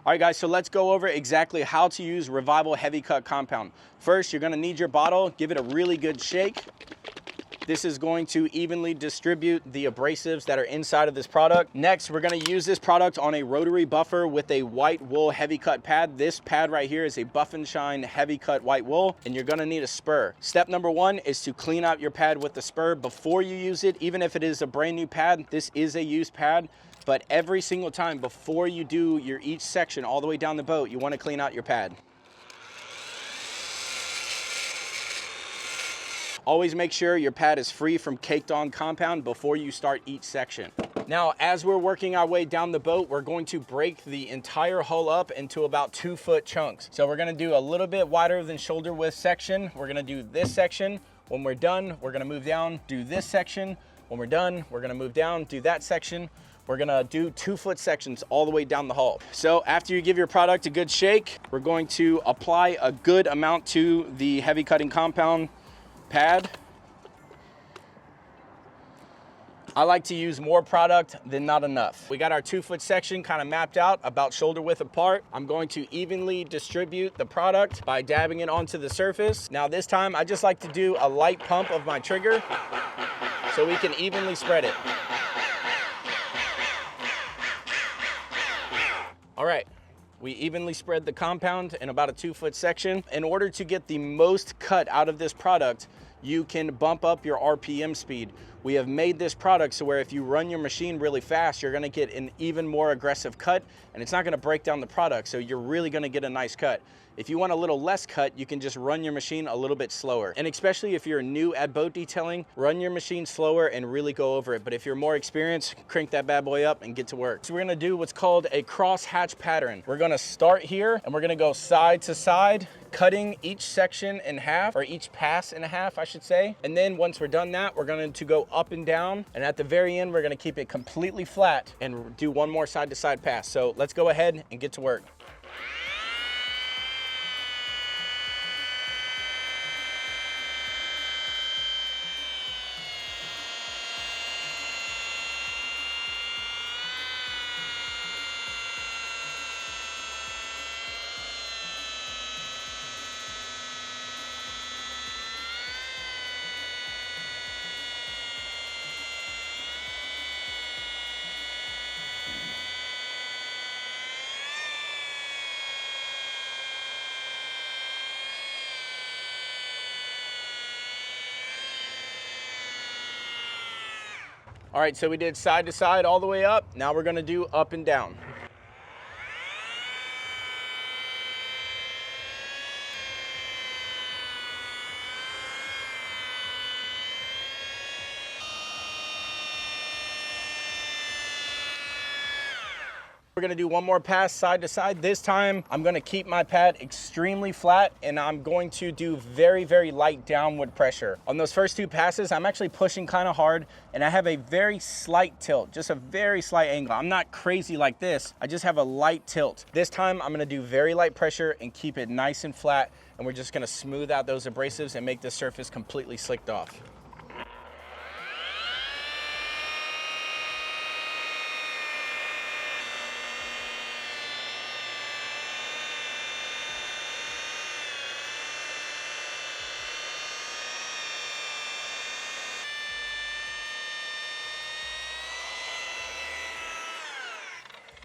All right guys, so let's go over exactly how to use Revival Heavy Cut Compound. First, you're gonna need your bottle, give it a really good shake. This is going to evenly distribute the abrasives that are inside of this product. Next, we're gonna use this product on a rotary buffer with a white wool heavy cut pad. This pad right here is a Buff and Shine heavy cut white wool, and you're gonna need a spur. Step number one is to clean out your pad with the spur before you use it. Even if it is a brand new pad, this is a used pad, but every single time before you do your each section all the way down the boat, you wanna clean out your pad. Always make sure your pad is free from caked on compound before you start each section. Now, as we're working our way down the boat, we're going to break the entire hull up into about 2-foot chunks. So we're gonna do a little bit wider than shoulder width section. We're gonna do this section. When we're done, we're gonna move down, do this section. When we're done, we're gonna move down, do that section. We're gonna do 2-foot sections all the way down the hull. So after you give your product a good shake, we're going to apply a good amount to the heavy cutting compound pad. I like to use more product than not enough. We got our 2-foot section kind of mapped out, about shoulder width apart. I'm going to evenly distribute the product by dabbing it onto the surface. Now this time, I just like to do a light pump of my trigger so we can evenly spread it. All right. We evenly spread the compound in about a 2-foot section. In order to get the most cut out of this product, you can bump up your RPM speed. We have made this product so where if you run your machine really fast, you're gonna get an even more aggressive cut, and it's not gonna break down the product, so you're really gonna get a nice cut. If you want a little less cut, you can just run your machine a little bit slower. And especially if you're new at boat detailing, run your machine slower and really go over it. But if you're more experienced, crank that bad boy up and get to work. So we're gonna do what's called a cross hatch pattern. We're gonna start here and we're gonna go side to side, cutting each section in half, or each pass in half, I should say. And then once we're done that, we're going to go up and down. And at the very end, we're gonna keep it completely flat and do one more side to side pass. So let's go ahead and get to work. All right, so we did side to side all the way up. Now we're gonna do up and down. We're gonna do one more pass side to side. This time, I'm gonna keep my pad extremely flat and I'm going to do very, very light downward pressure. On those first 2 passes, I'm actually pushing kind of hard and I have a very slight tilt, just a very slight angle. I'm not crazy like this, I just have a light tilt. This time, I'm gonna do very light pressure and keep it nice and flat, and we're just gonna smooth out those abrasives and make the surface completely slicked off.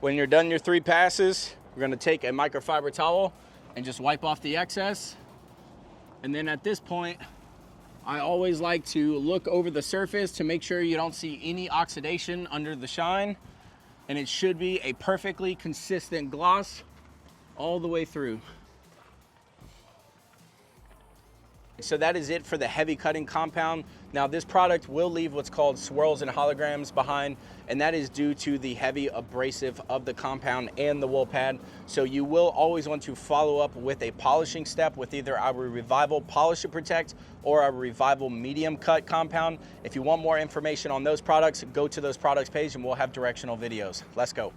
When you're done your 3 passes, we're gonna take a microfiber towel and just wipe off the excess. And then at this point, I always like to look over the surface to make sure you don't see any oxidation under the shine. And it should be a perfectly consistent gloss all the way through. So that is it for the heavy cutting compound. Now this product will leave what's called swirls and holograms behind, and that is due to the heavy abrasive of the compound and the wool pad. So you will always want to follow up with a polishing step with either our Revival Polish and Protect or our Revival Medium Cut compound. If you want more information on those products, go to those products page and we'll have directional videos. Let's go.